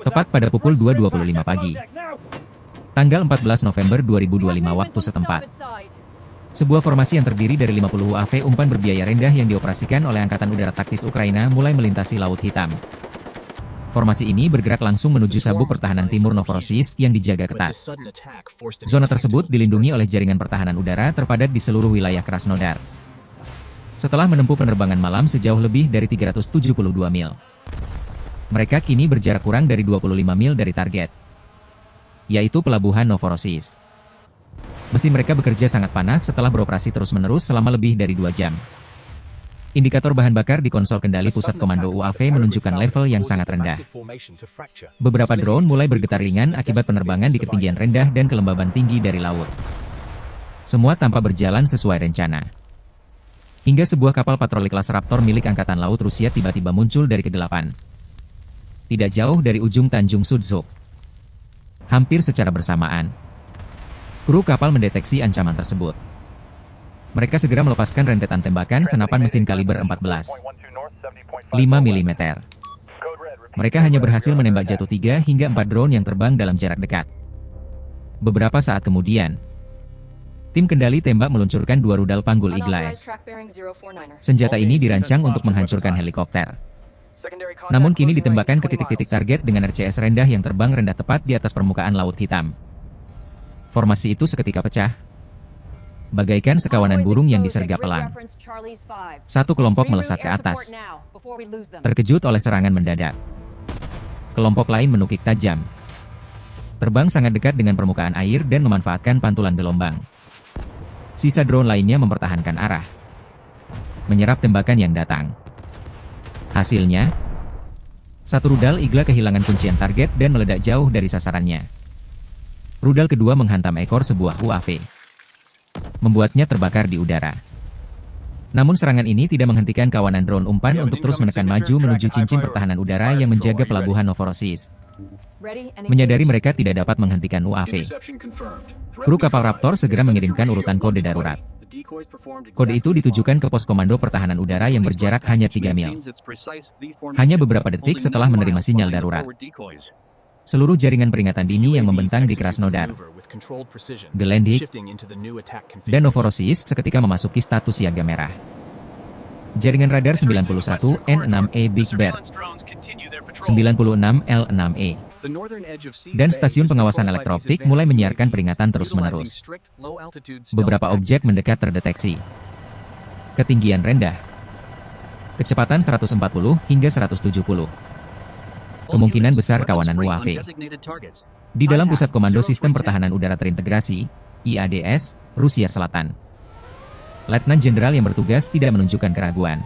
tepat pada pukul 2.25 pagi. Tanggal 14 November 2025 waktu setempat. Sebuah formasi yang terdiri dari 50 UAV umpan berbiaya rendah yang dioperasikan oleh Angkatan Udara Taktis Ukraina mulai melintasi Laut Hitam. Formasi ini bergerak langsung menuju sabuk pertahanan timur Novorossiysk yang dijaga ketat. Zona tersebut dilindungi oleh jaringan pertahanan udara terpadat di seluruh wilayah Krasnodar. Setelah menempuh penerbangan malam sejauh lebih dari 372 mil, mereka kini berjarak kurang dari 25 mil dari target, yaitu pelabuhan Novorossiysk. Mesin mereka bekerja sangat panas setelah beroperasi terus-menerus selama lebih dari 2 jam. Indikator bahan bakar di konsol kendali pusat komando UAV menunjukkan level yang sangat rendah. Beberapa drone mulai bergetar ringan akibat penerbangan di ketinggian rendah dan kelembaban tinggi dari laut. Semua tampak berjalan sesuai rencana. Hingga sebuah kapal patroli kelas Raptor milik Angkatan Laut Rusia tiba-tiba muncul dari kegelapan. Tidak jauh dari ujung Tanjung Sudzuk. Hampir secara bersamaan, kru kapal mendeteksi ancaman tersebut. Mereka segera melepaskan rentetan tembakan senapan mesin kaliber 14 5 mm. Mereka hanya berhasil menembak jatuh 3 hingga 4 drone yang terbang dalam jarak dekat. Beberapa saat kemudian, tim kendali tembak meluncurkan 2 rudal panggul Iglas. Senjata ini dirancang untuk menghancurkan helikopter. Namun kini ditembakkan ke titik-titik target dengan RCS rendah yang terbang rendah tepat di atas permukaan Laut Hitam. Formasi itu seketika pecah, bagaikan sekawanan burung yang disergap elang. Satu kelompok melesat ke atas, terkejut oleh serangan mendadak. Kelompok lain menukik tajam, terbang sangat dekat dengan permukaan air dan memanfaatkan pantulan gelombang. Sisa drone lainnya mempertahankan arah, menyerap tembakan yang datang. Hasilnya, satu rudal Igla kehilangan kuncian target dan meledak jauh dari sasarannya. Rudal kedua menghantam ekor sebuah UAV, membuatnya terbakar di udara. Namun serangan ini tidak menghentikan kawanan drone umpan untuk terus menekan maju menuju cincin pertahanan udara yang menjaga pelabuhan Novorossiysk. Menyadari mereka tidak dapat menghentikan UAV, kru kapal Raptor segera mengirimkan urutan kode darurat. Kode itu ditujukan ke pos komando pertahanan udara yang berjarak hanya 3 mil. Hanya beberapa detik setelah menerima sinyal darurat, seluruh jaringan peringatan dini yang membentang di Krasnodar, Gelendzhik, dan Novorossiysk seketika memasuki status siaga merah. Jaringan radar 91 N6E Big Bird, 96 L6E, dan stasiun pengawasan elektro-optik mulai menyiarkan peringatan terus-menerus. Beberapa objek mendekat terdeteksi. Ketinggian rendah, kecepatan 140 hingga 170. Kemungkinan besar kawanan UAV. Di dalam Pusat Komando Sistem Pertahanan Udara Terintegrasi, IADS, Rusia Selatan, Letnan Jenderal yang bertugas tidak menunjukkan keraguan.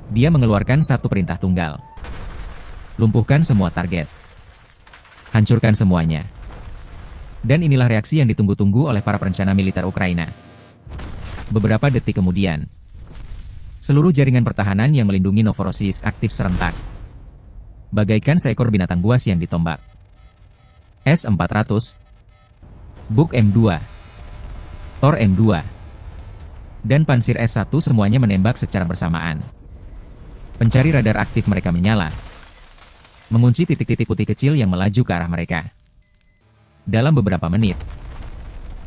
Dia mengeluarkan satu perintah tunggal. Lumpuhkan semua target. Hancurkan semuanya. Dan inilah reaksi yang ditunggu-tunggu oleh para perencana militer Ukraina. Beberapa detik kemudian, seluruh jaringan pertahanan yang melindungi Novorossiysk aktif serentak, bagaikan seekor binatang buas yang ditombak. S-400, Buk M2, Tor M2, dan Pansir S-1 semuanya menembak secara bersamaan. Pencari radar aktif mereka menyala, mengunci titik-titik putih kecil yang melaju ke arah mereka. Dalam beberapa menit,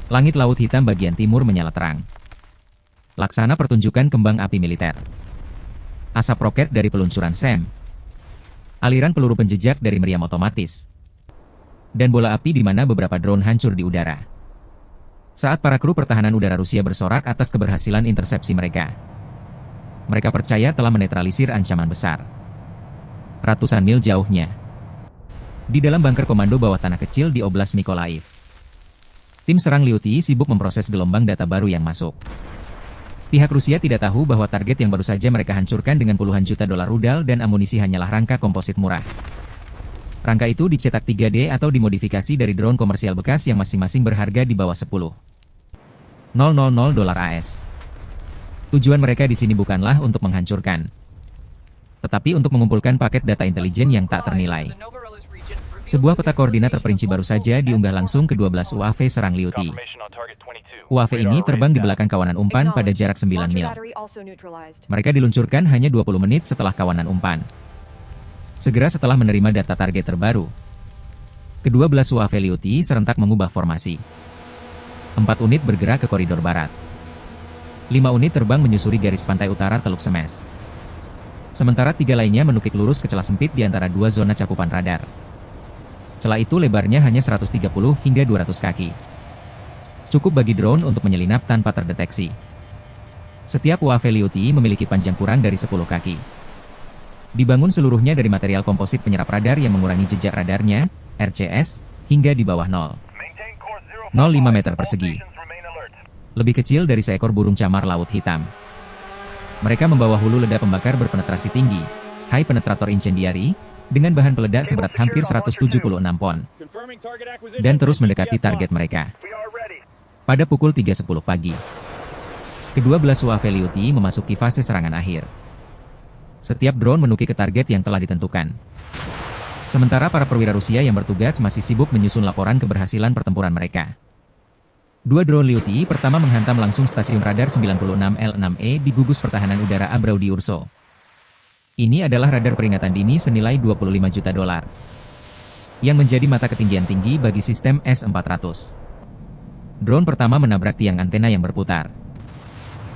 langit Laut Hitam bagian timur menyala terang, laksana pertunjukan kembang api militer. Asap roket dari peluncuran SAM, aliran peluru penjejak dari meriam otomatis, dan bola api di mana beberapa drone hancur di udara. Saat para kru pertahanan udara Rusia bersorak atas keberhasilan intersepsi mereka, mereka percaya telah menetralisir ancaman besar. Ratusan mil jauhnya, di dalam bunker komando bawah tanah kecil di Oblast Mykolaiv, tim serang Lyuti sibuk memproses gelombang data baru yang masuk. Pihak Rusia tidak tahu bahwa target yang baru saja mereka hancurkan dengan puluhan juta dolar rudal dan amunisi hanyalah rangka komposit murah. Rangka itu dicetak 3D atau dimodifikasi dari drone komersial bekas yang masing-masing berharga di bawah 10.000 dolar AS. Tujuan mereka di sini bukanlah untuk menghancurkan, tetapi untuk mengumpulkan paket data intelijen yang tak ternilai. Sebuah peta koordinat terperinci baru saja diunggah langsung ke 12 UAV serang Lyuti. UAV ini terbang di belakang kawanan umpan pada jarak 9 mil. Mereka diluncurkan hanya 20 menit setelah kawanan umpan. Segera setelah menerima data target terbaru, kedua belas UAV Liuti serentak mengubah formasi. 4 unit bergerak ke koridor barat. 5 unit terbang menyusuri garis pantai utara Teluk Semes. Sementara 3 lainnya menukik lurus ke celah sempit di antara 2 zona cakupan radar. Celah itu lebarnya hanya 130 hingga 200 kaki. Cukup bagi drone untuk menyelinap tanpa terdeteksi. Setiap UAV Liuti memiliki panjang kurang dari 10 kaki. Dibangun seluruhnya dari material komposit penyerap radar yang mengurangi jejak radarnya, RCS, hingga di bawah 0,05 meter persegi. Lebih kecil dari seekor burung camar laut hitam. Mereka membawa hulu ledak pembakar berpenetrasi tinggi, high penetrator incendiary, dengan bahan peledak seberat hampir 176 pon. Dan terus mendekati target mereka. Pada pukul 3.10 pagi, kedua belas UAV Liuti memasuki fase serangan akhir. Setiap drone menukik ke target yang telah ditentukan. Sementara para perwira Rusia yang bertugas masih sibuk menyusun laporan keberhasilan pertempuran mereka. 2 drone Liuti pertama menghantam langsung stasiun radar 96L6E di gugus pertahanan udara Abraudi Urso. Ini adalah radar peringatan dini senilai $25 juta, yang menjadi mata ketinggian tinggi bagi sistem S-400. Drone pertama menabrak tiang antena yang berputar,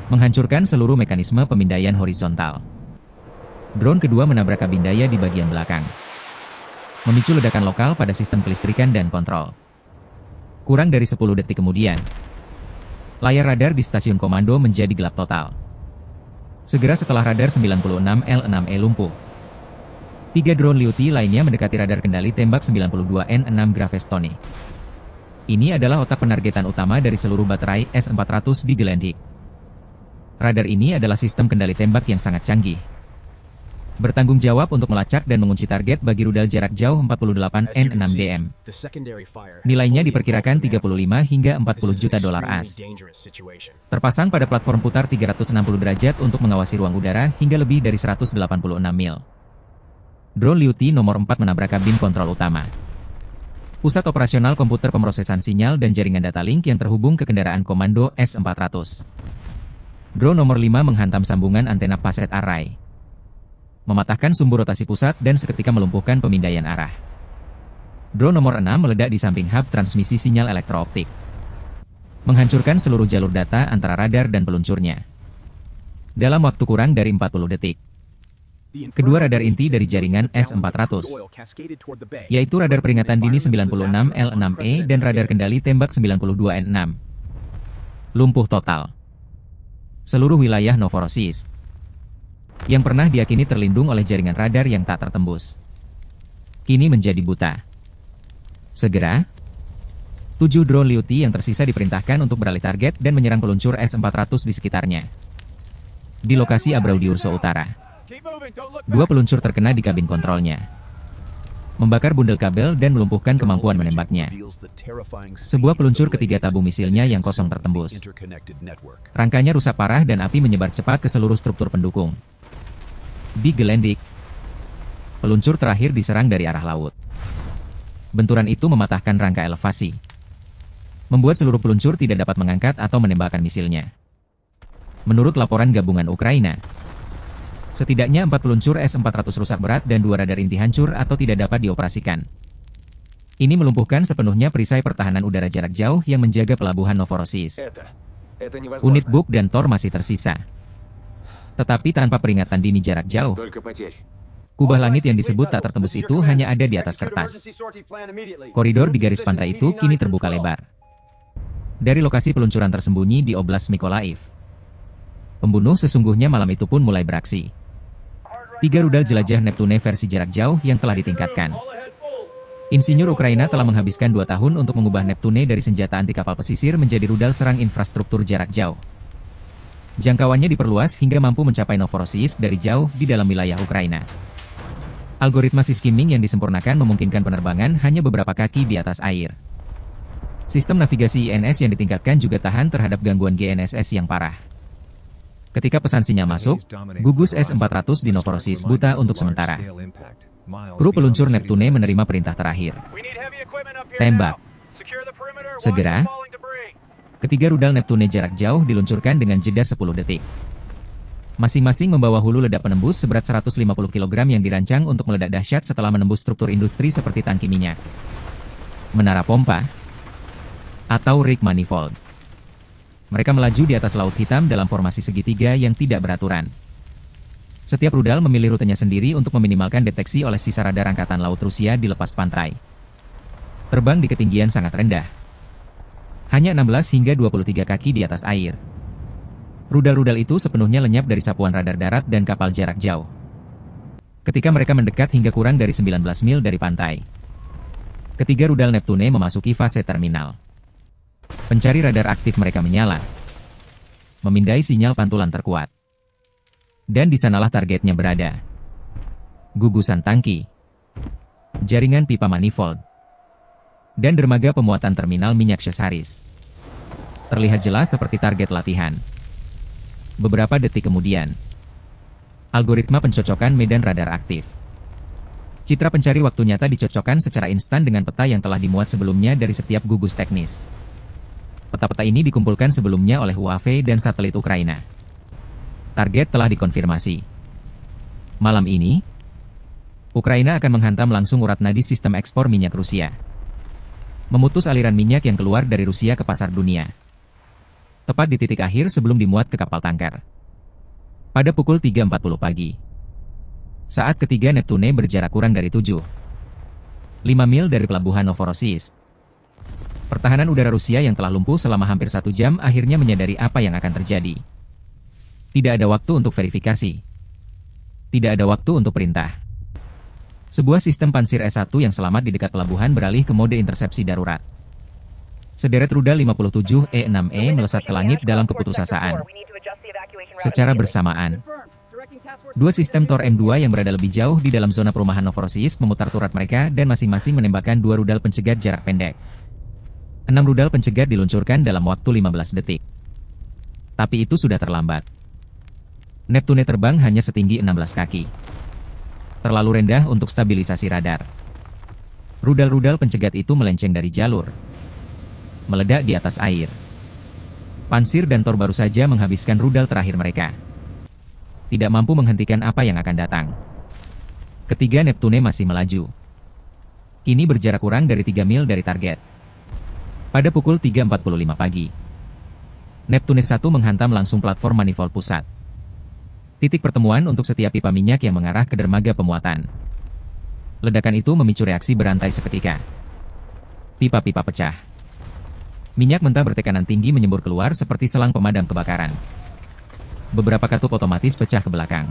menghancurkan seluruh mekanisme pemindaian horizontal. Drone kedua menabrak kabin daya di bagian belakang, memicu ledakan lokal pada sistem kelistrikan dan kontrol. Kurang dari 10 detik kemudian, layar radar di stasiun komando menjadi gelap total. Segera setelah radar 96L6E lumpuh, 3 drone Liuti lainnya mendekati radar kendali tembak 92N6 Gravestone. Ini adalah otak penargetan utama dari seluruh baterai S-400 di Gelendik. Radar ini adalah sistem kendali tembak yang sangat canggih, bertanggung jawab untuk melacak dan mengunci target bagi rudal jarak jauh 48N6DM. Nilainya diperkirakan 35 hingga 40 juta dolar AS. Terpasang pada platform putar 360 derajat untuk mengawasi ruang udara hingga lebih dari 186 mil. Drone Liuti nomor 4 menabrak kabin kontrol utama, pusat operasional komputer pemrosesan sinyal dan jaringan data link yang terhubung ke kendaraan komando S-400. Drone nomor 5 menghantam sambungan antena Passet Array, mematahkan sumbu rotasi pusat dan seketika melumpuhkan pemindaian arah. Drone nomor 6 meledak di samping hub transmisi sinyal elektrooptik, menghancurkan seluruh jalur data antara radar dan peluncurnya dalam waktu kurang dari 40 detik. Kedua radar inti dari jaringan S-400, yaitu radar peringatan dini 96L6E dan radar kendali tembak 92N6, lumpuh total. Seluruh wilayah Novorossiysk yang pernah diyakini terlindung oleh jaringan radar yang tak tertembus, kini menjadi buta. Segera, 7 drone Liuti yang tersisa diperintahkan untuk beralih target dan menyerang peluncur S-400 di sekitarnya. Di lokasi Abraudi Urso Utara, 2 peluncur terkena di kabin kontrolnya, membakar bundel kabel dan melumpuhkan kemampuan menembaknya. Sebuah peluncur ketiga tabung misilnya yang kosong tertembus. Rangkanya rusak parah dan api menyebar cepat ke seluruh struktur pendukung. Di Gelendik, peluncur terakhir diserang dari arah laut. Benturan itu mematahkan rangka elevasi, membuat seluruh peluncur tidak dapat mengangkat atau menembakkan misilnya. Menurut laporan gabungan Ukraina, setidaknya 4 peluncur S-400 rusak berat dan 2 radar inti hancur atau tidak dapat dioperasikan. Ini melumpuhkan sepenuhnya perisai pertahanan udara jarak jauh yang menjaga pelabuhan Novorossiysk. Unit Buk dan Tor masih tersisa, tetapi tanpa peringatan dini jarak jauh. Kubah langit yang disebut tak tertembus itu hanya ada di atas kertas. Koridor di garis pantai itu kini terbuka lebar. Dari lokasi peluncuran tersembunyi di Oblast Mykolaiv, pembunuh sesungguhnya malam itu pun mulai beraksi. 3 rudal jelajah Neptune versi jarak jauh yang telah ditingkatkan. Insinyur Ukraina telah menghabiskan 2 tahun untuk mengubah Neptune dari senjata anti kapal pesisir menjadi rudal serang infrastruktur jarak jauh. Jangkauannya diperluas hingga mampu mencapai Novorossiysk dari jauh di dalam wilayah Ukraina. Algoritma skimming yang disempurnakan memungkinkan penerbangan hanya beberapa kaki di atas air. Sistem navigasi INS yang ditingkatkan juga tahan terhadap gangguan GNSS yang parah. Ketika pesan sinyal masuk, gugus S-400 di Novorossiysk buta untuk sementara. Kru peluncur Neptune menerima perintah terakhir. Tembak. Segera, ketiga rudal Neptune jarak jauh diluncurkan dengan jeda 10 detik. Masing-masing membawa hulu ledak penembus seberat 150 kg yang dirancang untuk meledak dahsyat setelah menembus struktur industri seperti tangki minyak, menara pompa, atau rig manifold. Mereka melaju di atas laut hitam dalam formasi segitiga yang tidak beraturan. Setiap rudal memilih rutenya sendiri untuk meminimalkan deteksi oleh sisa radar Angkatan Laut Rusia di lepas pantai. Terbang di ketinggian sangat rendah. Hanya 16 hingga 23 kaki di atas air. Rudal-rudal itu sepenuhnya lenyap dari sapuan radar darat dan kapal jarak jauh. Ketika mereka mendekat hingga kurang dari 19 mil dari pantai. Ketiga rudal Neptune memasuki fase terminal. Pencari radar aktif mereka menyala. Memindai sinyal pantulan terkuat. Dan di sanalah targetnya berada. Gugusan tangki. Jaringan pipa manifold. Dan dermaga pemuatan terminal minyak Chesharis. Terlihat jelas seperti target latihan. Beberapa detik kemudian, algoritma pencocokan medan radar aktif. Citra pencari waktu nyata dicocokkan secara instan dengan peta yang telah dimuat sebelumnya dari setiap gugus teknis. Peta-peta ini dikumpulkan sebelumnya oleh UAV dan satelit Ukraina. Target telah dikonfirmasi. Malam ini, Ukraina akan menghantam langsung urat nadi sistem ekspor minyak Rusia. Memutus aliran minyak yang keluar dari Rusia ke pasar dunia. Tepat di titik akhir sebelum dimuat ke kapal tanker. Pada pukul 3.40 pagi. Saat ketiga Neptune berjarak kurang dari 5 mil dari pelabuhan Novorossiysk. Pertahanan udara Rusia yang telah lumpuh selama hampir 1 jam akhirnya menyadari apa yang akan terjadi. Tidak ada waktu untuk verifikasi. Tidak ada waktu untuk perintah. Sebuah sistem pansir S1 yang selamat di dekat pelabuhan beralih ke mode intersepsi darurat. Sederet rudal 57E-6E melesat ke langit dalam keputusasaan. Secara bersamaan, dua sistem Tor M2 yang berada lebih jauh di dalam zona perumahan Novorossiysk memutar turret mereka dan masing-masing menembakkan 2 rudal pencegat jarak pendek. 6 rudal pencegat diluncurkan dalam waktu 15 detik. Tapi itu sudah terlambat. Neptune terbang hanya setinggi 16 kaki. Terlalu rendah untuk stabilisasi radar. Rudal-rudal pencegat itu melenceng dari jalur. Meledak di atas air. Pansir dan Tor baru saja menghabiskan rudal terakhir mereka. Tidak mampu menghentikan apa yang akan datang. Ketiga Neptune masih melaju. Kini berjarak kurang dari 3 mil dari target. Pada pukul 3.45 pagi, Neptune 1 menghantam langsung platform manifold pusat. Titik pertemuan untuk setiap pipa minyak yang mengarah ke dermaga pemuatan. Ledakan itu memicu reaksi berantai seketika. Pipa-pipa pecah. Minyak mentah bertekanan tinggi menyembur keluar seperti selang pemadam kebakaran. Beberapa katup otomatis pecah ke belakang.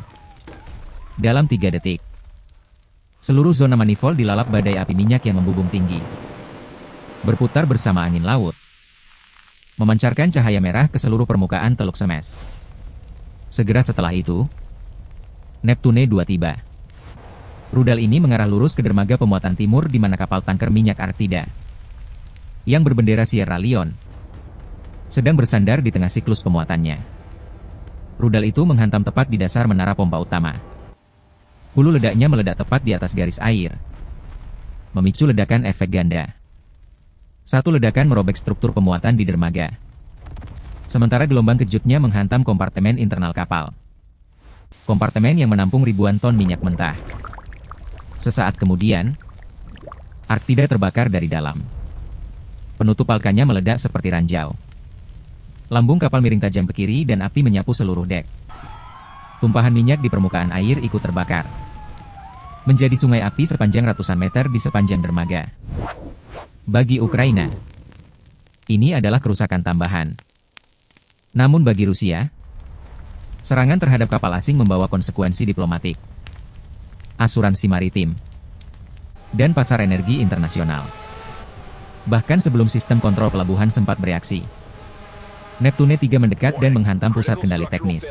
Dalam 3 detik, seluruh zona manifold dilalap badai api minyak yang membubung tinggi. Berputar bersama angin laut. Memancarkan cahaya merah ke seluruh permukaan Teluk Semes. Segera setelah itu, Neptune 2 tiba. Rudal ini mengarah lurus ke dermaga pemuatan timur di mana kapal tanker minyak Arktida yang berbendera Sierra Leone sedang bersandar di tengah siklus pemuatannya. Rudal itu menghantam tepat di dasar menara pompa utama. Hulu ledaknya meledak tepat di atas garis air, memicu ledakan efek ganda. Satu ledakan merobek struktur pemuatan di dermaga. Sementara gelombang kejutnya menghantam kompartemen internal kapal. Kompartemen yang menampung ribuan ton minyak mentah. Sesaat kemudian, Arktida terbakar dari dalam. Penutup palkanya meledak seperti ranjau. Lambung kapal miring tajam ke kiri dan api menyapu seluruh dek. Tumpahan minyak di permukaan air ikut terbakar. Menjadi sungai api sepanjang ratusan meter di sepanjang dermaga. Bagi Ukraina, ini adalah kerusakan tambahan. Namun bagi Rusia, serangan terhadap kapal asing membawa konsekuensi diplomatik, asuransi maritim, dan pasar energi internasional. Bahkan sebelum sistem kontrol pelabuhan sempat bereaksi, Neptune 3 mendekat dan menghantam pusat kendali teknis.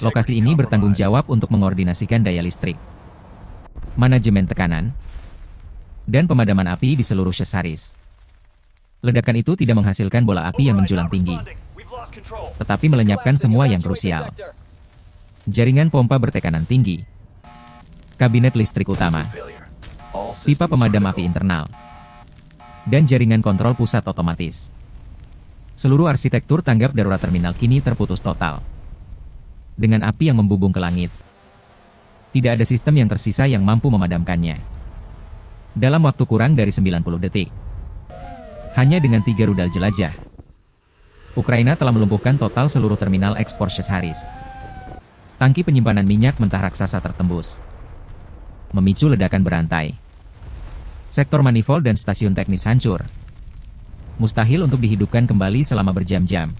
Lokasi ini bertanggung jawab untuk mengordinasikan daya listrik, manajemen tekanan, dan pemadaman api di seluruh Chesharis. Ledakan itu tidak menghasilkan bola api yang menjulang tinggi, tetapi melenyapkan semua yang krusial. Jaringan pompa bertekanan tinggi, kabinet listrik utama, pipa pemadam api internal, dan jaringan kontrol pusat otomatis. Seluruh arsitektur tanggap darurat terminal kini terputus total. dengan api yang membubung ke langit. Tidak ada sistem yang tersisa yang mampu memadamkannya. Dalam waktu kurang dari 90 detik. Hanya dengan 3 rudal jelajah, Ukraina telah melumpuhkan total seluruh terminal ekspor Shesharis. Tangki penyimpanan minyak mentah raksasa tertembus, memicu ledakan berantai. Sektor manifold dan stasiun teknis hancur. Mustahil untuk dihidupkan kembali selama berjam-jam.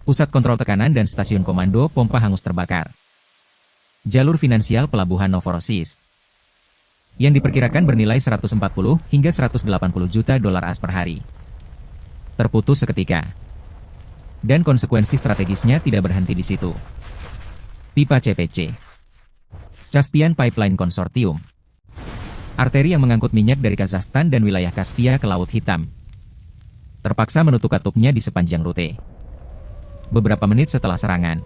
Pusat kontrol tekanan dan stasiun komando pompa hangus terbakar. Jalur finansial pelabuhan Novorossiysk, yang diperkirakan bernilai 140 hingga 180 juta dolar AS per hari, terputus seketika. Dan konsekuensi strategisnya tidak berhenti di situ. Pipa CPC, Caspian Pipeline Consortium, arteri yang mengangkut minyak dari Kazakhstan dan wilayah Kaspia ke Laut Hitam, terpaksa menutup katupnya di sepanjang rute. Beberapa menit setelah serangan,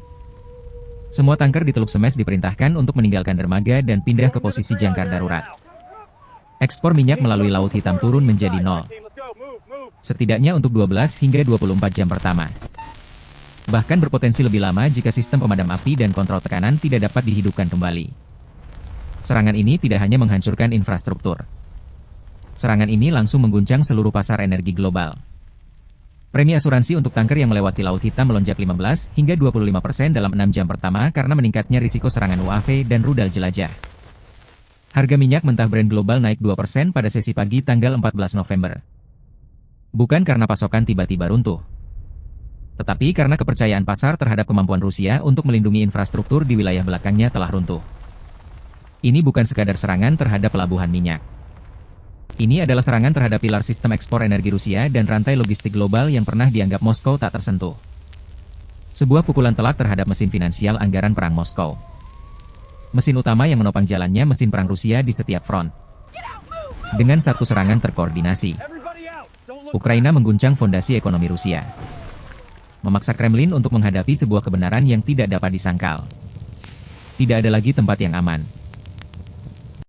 semua tanker di Teluk Semes diperintahkan untuk meninggalkan dermaga dan pindah ke posisi jangkar darurat. Ekspor minyak melalui Laut Hitam turun menjadi 0. Setidaknya untuk 12 hingga 24 jam pertama. Bahkan berpotensi lebih lama jika sistem pemadam api dan kontrol tekanan tidak dapat dihidupkan kembali. Serangan ini tidak hanya menghancurkan infrastruktur. Serangan ini langsung mengguncang seluruh pasar energi global. Premi asuransi untuk tanker yang melewati Laut Hitam melonjak 15 hingga 25% dalam 6 jam pertama karena meningkatnya risiko serangan UAV dan rudal jelajah. Harga minyak mentah Brent global naik 2% pada sesi pagi tanggal 14 November. Bukan karena pasokan tiba-tiba runtuh, tetapi karena kepercayaan pasar terhadap kemampuan Rusia untuk melindungi infrastruktur di wilayah belakangnya telah runtuh. Ini bukan sekadar serangan terhadap pelabuhan minyak. Ini adalah serangan terhadap pilar sistem ekspor energi Rusia dan rantai logistik global yang pernah dianggap Moskow tak tersentuh. Sebuah pukulan telak terhadap mesin finansial anggaran perang Moskow. Mesin utama yang menopang jalannya mesin perang Rusia di setiap front. Dengan satu serangan terkoordinasi, Ukraina mengguncang fondasi ekonomi Rusia. Memaksa Kremlin untuk menghadapi sebuah kebenaran yang tidak dapat disangkal. Tidak ada lagi tempat yang aman.